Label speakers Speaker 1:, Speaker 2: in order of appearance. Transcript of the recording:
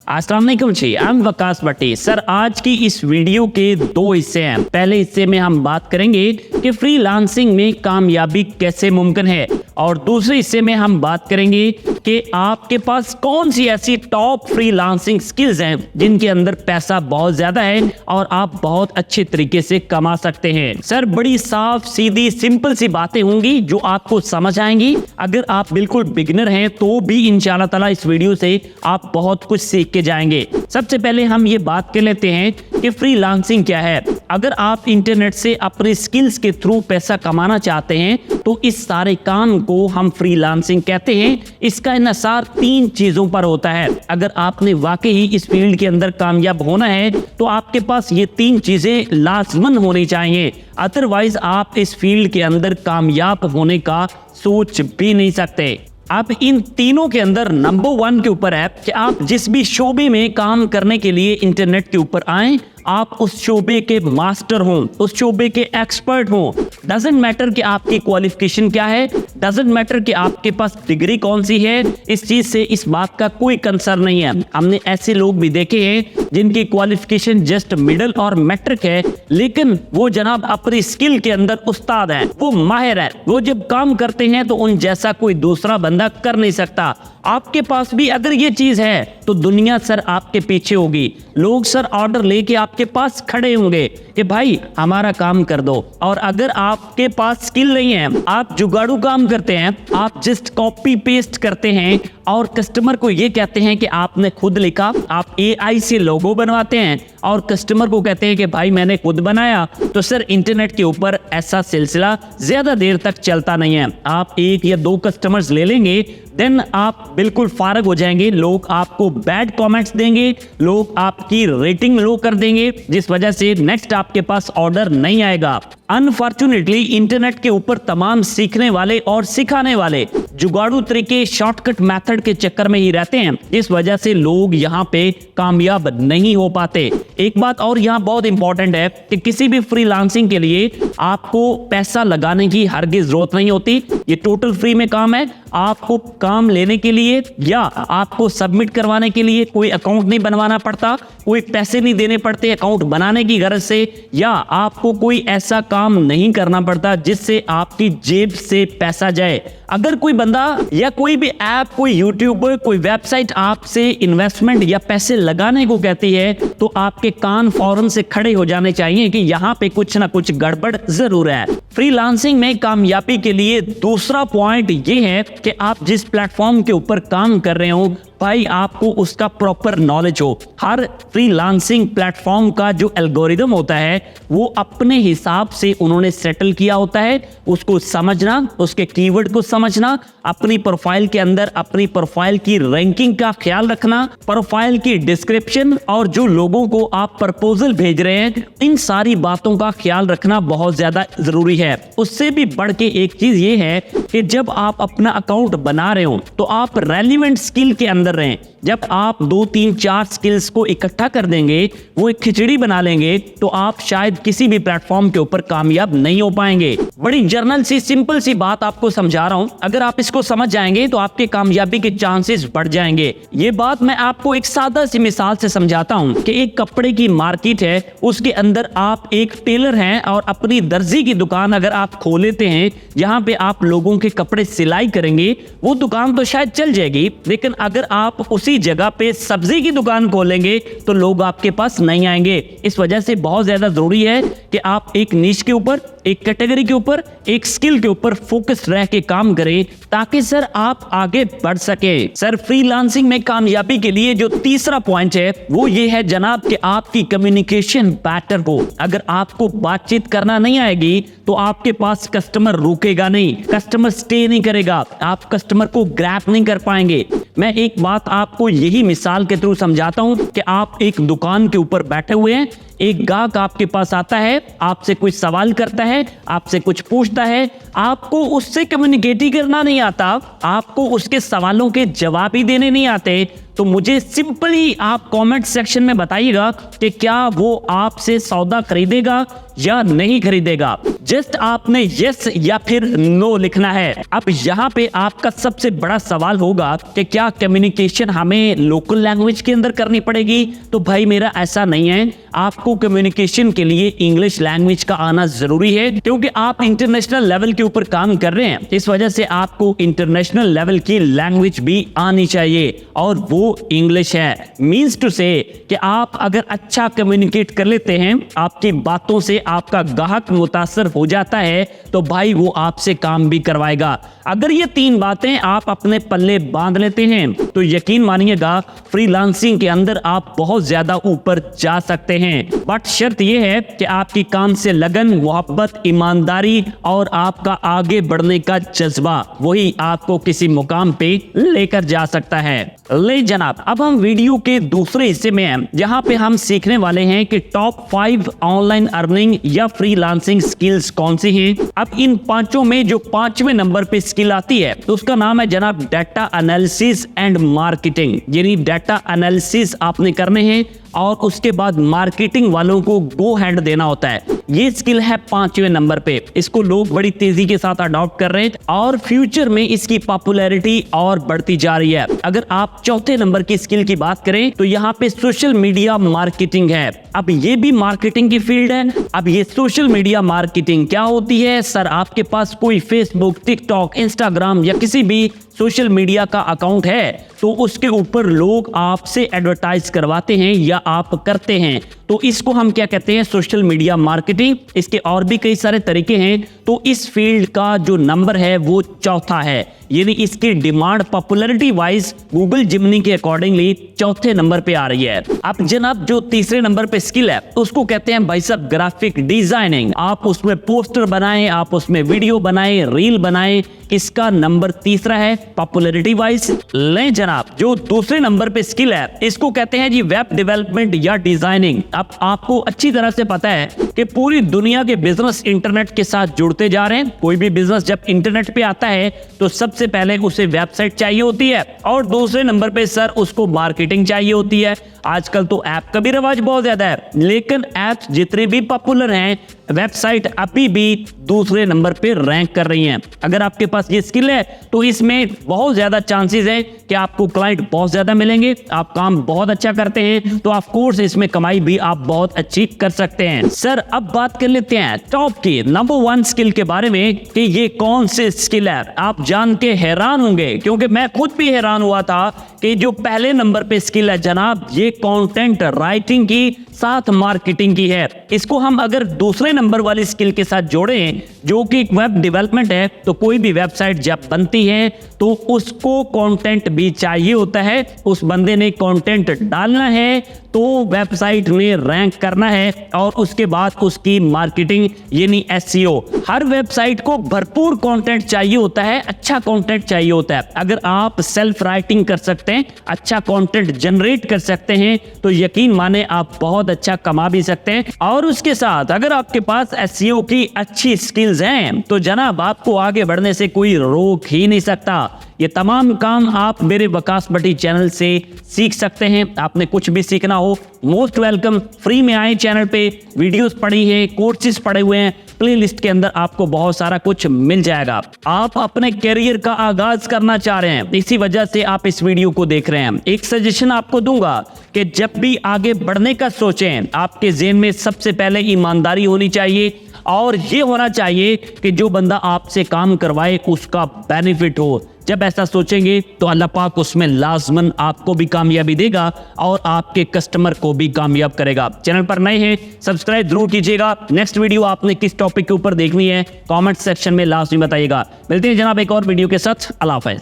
Speaker 1: अस्सलाम वालेकुम जी, I am Waqas Bhatti. Sir आज की इस वीडियो के दो हिस्से हैं। पहले हिस्से में हम बात करेंगे कि फ्रीलांसिंग में कामयाबी कैसे मुमकिन है, और दूसरे हिस्से में हम बात करेंगे कि आपके पास कौन सी ऐसी टॉप फ्रीलांसिंग स्किल्स हैं जिनके अंदर पैसा बहुत ज्यादा है और आप बहुत अच्छे तरीके से कमा सकते हैं। सर बड़ी साफ सीधी सिंपल सी बातें होंगी जो आपको समझ आएंगी। अगर आप बिल्कुल बिगिनर हैं तो भी इंशाल्लाह ताला इस वीडियो से आप बहुत कुछ सीख के जाएंगे। सबसे पहले हम ये बात कर लेते हैं कि फ्रीलांसिंग क्या है। अगर आप इंटरनेट से अपने स्किल्स के थ्रू पैसा कमाना चाहते हैं तो इस सारे काम को हम फ्रीलांसिंग कहते हैं। इसका इन्हिसार 3 चीजों पर होता है। अगर आपने वाकई इस फील्ड के अंदर कामयाब होना है तो आपके पास ये 3 चीजें लाजमन होनी चाहिए, अदरवाइज आप इस फील्ड के अंदर कामयाब होने का सोच भी नहीं सकते। अब इन तीनों के अंदर नंबर 1 के ऊपर है कि आप जिस भी शोबे में काम करने के लिए इंटरनेट के ऊपर आए, आप उस शोबे के मास्टर हों, उस शोबे के एक्सपर्ट हों। डजंट मैटर कि आपकी क्वालिफिकेशन क्या है, डजंट मैटर कि आपके पास डिग्री कौन सी है, इस चीज से इस बात का कोई कंसर्न नहीं है। हमने ऐसे लोग भी देखे हैं जिनकी क्वालिफिकेशन जस्ट मिडिल और मैट्रिक है, लेकिन वो जनाब अपनी स्किल के अंदर उस्ताद हैं, वो माहिर हैं। वो जब काम करते हैं तो उन जैसा कोई दूसरा बंदा कर नहीं सकता। आपके पास भी अगर ये चीज है तो दुनिया सर आपके पीछे होगी। लोग सर ऑर्डर लेके आपके पास खड़े होंगे कि भाई हमारा काम कर दो। और अगर आपके पास स्किल नहीं है, आप जुगाड़ू काम करते हैं, आप जस्ट कॉपी पेस्ट करते हैं और कस्टमर को ये कहते हैं कि आपने खुद लिखा, आप एआई से लोगो बनवाते हैं और कस्टमर को कहते हैं कि भाई मैंने खुद बनाया, तो सर इंटरनेट के ऊपर ऐसा सिलसिला ज्यादा देर तक चलता नहीं है। आप 1 या 2 कस्टमर्स ले लेंगे, देन आप बिल्कुल फारग हो जाएंगे। लोग आपको बैड कमेंट्स देंगे, लोग आपकी रेटिंग लो कर देंगे, जिस वजह से नेक्स्ट आपके पास ऑर्डर नहीं आएगा। अनफॉर्चुनेटली इंटरनेट के ऊपर तमाम सीखने वाले और सिखाने वाले जुगाड़ू तरीके, शॉर्टकट मेथड के चक्कर में ही रहते हैं, इस वजह से लोग यहाँ पे कामयाब नहीं हो पाते। एक बात और यहाँ बहुत इंपॉर्टेंट है कि किसी भी फ्रीलांसिंग के लिए आपको पैसा लगाने की हरगिज जरूरत नहीं होती। ये टोटल फ्री में काम है। आपको काम लेने के लिए या आपको सबमिट करवाने के लिए कोई अकाउंट नहीं बनवाना पड़ता, कोई पैसे नहीं देने पड़ते अकाउंट बनाने की गरज से, या आपको कोई ऐसा काम नहीं करना पड़ता जिससे आपकी जेब से पैसा जाए। अगर कोई बंदा या कोई भी ऐप, कोई यूट्यूबर, कोई वेबसाइट आपसे इन्वेस्टमेंट या पैसे लगाने को कहती है तो आपके कान फौरन से खड़े हो जाने चाहिए कि यहाँ पे कुछ ना कुछ गड़बड़ जरूर है। फ्रीलांसिंग में कामयाबी के लिए दूसरा पॉइंट ये है कि आप जिस प्लेटफॉर्म के ऊपर काम कर रहे हो भाई आपको उसका प्रॉपर नॉलेज हो। हर फ्रीलांसिंग प्लेटफॉर्म का जो एल्गोरिदम होता है वो अपने हिसाब से उन्होंने सेटल किया होता है। उसको समझना, उसके कीवर्ड को समझना, अपनी प्रोफाइल के अंदर अपनी प्रोफाइल की रैंकिंग का ख्याल रखना, प्रोफाइल की डिस्क्रिप्शन और जो लोगों को आप प्रपोजल भेज रहे हैं, इन सारी बातों का ख्याल रखना बहुत ज्यादा जरूरी है। उससे भी बढ़ के एक चीज ये है कि जब आप अपना अकाउंट बना रहे हो तो आप रेलिवेंट स्किल के अंदर रहें। जब आप 2, 3, 4 स्किल्स को इकट्ठा कर देंगे, वो एक खिचड़ी बना लेंगे, तो आप शायद किसी भी प्लेटफॉर्म के ऊपर कामयाब नहीं हो पाएंगे। बड़ी जर्नल सी सिंपल सी बात आपको समझा रहा हूं, अगर आप इसको समझ जाएंगे तो आपके कामयाबी के चांसेस बढ़ जाएंगे। ये बात मैं आपको एक सादा सी मिसाल से समझाता हूं कि एक कपड़े की मार्केट है, उसके अंदर आप एक टेलर हैं और अपनी दर्जी की दुकान अगर आप खोल लेते हैं जहां पे आप लोगों के कपड़े सिलाई करेंगे, वो दुकान तो शायद चल जाएगी, लेकिन अगर आप उसी जगह पे सब्जी की दुकान खोलेंगे तो लोग आपके पास नहीं आएंगे। इस वजह से बहुत ज्यादा जरूरी है कि आप एक नीश के ऊपर, एक कैटेगरी के ऊपर, एक स्किल के ऊपर फोकस रह के काम करें ताकि सर आप आगे बढ़ सके। सर फ्रीलांसिंग में कामयाबी के लिए जो तीसरा पॉइंट है वो ये है जनाब कि आपकी कम्युनिकेशन बेटर हो। अगर आपको बातचीत करना नहीं आएगी तो आपके पास कस्टमर रुकेगा नहीं, कस्टमर स्टे नहीं करेगा, आप कस्टमर को ग्रैब नहीं कर पाएंगे। मैं एक बात आपको यही मिसाल के थ्रू समझाता हूं कि आप एक दुकान के ऊपर बैठे हुए हैं, एक गाहक आपके पास आता है, आपसे कुछ सवाल करता है, आपसे कुछ पूछता है, आपको उससे कम्युनिकेट ही करना नहीं आता, आपको उसके सवालों के जवाब ही देने नहीं आते, तो मुझे सिंपली आप कमेंट सेक्शन में बताइएगा कि क्या वो आपसे सौदा खरीदेगा या नहीं खरीदेगा। जस्ट आपने यस या फिर नो लिखना है। अब यहाँ पे आपका सबसे बड़ा सवाल होगा कि क्या कम्युनिकेशन हमें लोकल लैंग्वेज के अंदर करनी पड़ेगी? तो भाई मेरा ऐसा नहीं है, आपको कम्युनिकेशन के लिए इंग्लिश लैंग्वेज का आना जरूरी है, क्योंकि आप इंटरनेशनल लेवल के ऊपर काम कर रहे हैं। इस वजह से आपको इंटरनेशनल लेवल की लैंग्वेज भी आनी चाहिए और वो इंग्लिश है। मीन्स टू से कि आप अगर अच्छा कम्युनिकेट कर लेते हैं, आपकी बातों से आपका ग्राहक मुतासर हो जाता है, तो भाई वो आपसे काम भी करवाएगा। अगर ये 3 बातें आप अपने पल्ले बांध लेते हैं तो यकीन मानिएगा फ्रीलांसिंग के अंदर आप बहुत ज्यादा ऊपर जा सकते हैं। बट शर्त यह है कि आपकी काम से लगन, मोहब्बत, ईमानदारी और आपका आगे बढ़ने का जज्बा, वही आपको किसी मुकाम पे लेकर जा सकता है। ले जनाब, अब हम वीडियो के दूसरे हिस्से में हैं, जहां पे हम सीखने वाले हैं कि टॉप 5 ऑनलाइन अर्निंग या फ्रीलांसिंग स्किल्स कौन सी हैं। अब इन 5 में जो 5वें नंबर पे स्किल आती है तो उसका नाम है जनाब डाटा एनालिसिस एंड मार्केटिंग। यानी डाटा एनालिसिस आपने करने हैं और उसके बाद मार्केटिंग वालों को गो हैंड देना होता है। ये स्किल है 5वें नंबर पे। इसको लोग बड़ी तेजी के साथ अडॉप्ट कर रहे हैं और फ्यूचर में इसकी पॉपुलैरिटी और बढ़ती जा रही है। अगर आप 4थे नंबर की स्किल की बात करें तो यहाँ पे सोशल मीडिया मार्केटिंग है। अब ये भी मार्केटिंग की फील्ड है। अब ये सोशल मीडिया मार्केटिंग क्या होती है? सर, आपके पास कोई फेसबुक, टिकटॉक, इंस्टाग्राम या किसी भी सोशल मीडिया का अकाउंट है तो उसके ऊपर लोग आपसे एडवर्टाइज करवाते हैं या आप करते हैं, तो इसको हम क्या कहते हैं? Social media marketing. इसके और भी कई सारे तरीके हैं। तो इस फील्ड का जो नंबर है वो 4था है। यानी इसकी डिमांड पॉपुलैरिटी वाइज गूगल जिमनी के अकॉर्डिंगली 4थे नंबर पे आ रही है। अब जनाब जो 3रे नंबर पे स्किल है उसको कहते हैं भाई साहब ग्राफिक डिजाइनिंग। आप उसमें पोस्टर बनाएं, आप उसमें वीडियो बनाएं, रील बनाएं। इसका नंबर 3रा है पॉपुलैरिटी वाइज। ले जनाब, जो 2रे नंबर पे स्किल है इसको कहते हैं जी वेब डेवलपमेंट या डिजाइनिंग। अब आपको अच्छी तरह से पता है कि पूरी दुनिया के बिजनेस इंटरनेट के साथ जुड़ते जा रहे हैं। कोई भी बिजनेस जब इंटरनेट पे आता है तो सबसे पहले उसे वेबसाइट चाहिए होती है और 2रे नंबर पे सर उसको मार्केटिंग चाहिए होती है। आजकल तो ऐप का भी रिवाज बहुत ज्यादा है, लेकिन ऐप्स जितने भी पॉपुलर हैं, वेबसाइट अभी भी 2रे नंबर पे रैंक कर रही हैं। अगर आपके पास ये स्किल है तो इसमें बहुत ज्यादा चांसेस है कि आपको क्लाइंट बहुत ज्यादा मिलेंगे। आप काम बहुत अच्छा करते हैं तो ऑफ कोर्स इसमें कमाई भी आप बहुत अच्छी कर सकते हैं। सर, अब बात कर लेते हैं टॉप की नंबर 1 स्किल के बारे में कि ये कौन से स्किल है। आप जान के हैरान होंगे, क्योंकि मैं खुद भी हैरान हुआ था कि जो पहले नंबर पे स्किल है जनाब, ये कंटेंट राइटिंग की साथ मार्केटिंग की है। इसको हम अगर 2रे नंबर वाली स्किल के साथ जोड़ें जो कि वेब डेवलपमेंट है, तो कोई भी वेबसाइट जब बनती है तो उसको कंटेंट भी चाहिए होता है। उस बंदे ने कंटेंट डालना है तो वेबसाइट में रैंक करना है और उसके बाद उसकी मार्केटिंग यानी एसईओ। हर वेबसाइट को भरपूर कंटेंट चाहिए होता है, अच्छा कंटेंट चाहिए होता है। अगर आप सेल्फ राइटिंग कर सकते हैं, अच्छा कंटेंट जनरेट कर सकते हैं, तो यकीन माने आप बहुत अच्छा कमा भी सकते हैं। और उसके साथ अगर आपके पास एसईओ की अच्छी स्किल्स हैं तो जनाब आपको आगे बढ़ने से कोई रोक ही नहीं सकता। ये तमाम काम आप मेरे वकास भट्टी चैनल से सीख सकते हैं। आपने कुछ भी सीखना हो, मोस्ट वेलकम। फ्री में आए चैनल पे, वीडियोस पड़ी है, कोर्सेज पड़े हुए हैं, प्लेलिस्ट के अंदर आपको बहुत सारा कुछ मिल जाएगा। आप अपने करियर का आगाज करना चाह रहे हैं, इसी वजह से आप इस वीडियो को देख रहे हैं। एक सजेशन आपको दूंगा कि जब भी आगे बढ़ने का सोचें, आपके ज़हन में सबसे पहले ईमानदारी होनी चाहिए और ये होना चाहिए कि जो बंदा आपसे काम करवाए उसका बेनिफिट हो। जब ऐसा सोचेंगे तो अल्लाह पाक उसमें लाजमन आपको भी कामयाबी देगा और आपके कस्टमर को भी कामयाब करेगा। चैनल पर नए हैं, सब्सक्राइब जरूर कीजिएगा। नेक्स्ट वीडियो आपने किस टॉपिक के ऊपर देखनी है कमेंट सेक्शन में लाजमी बताइएगा। मिलते हैं जनाब एक और वीडियो के साथ। अल्लाह हाफ़िज़।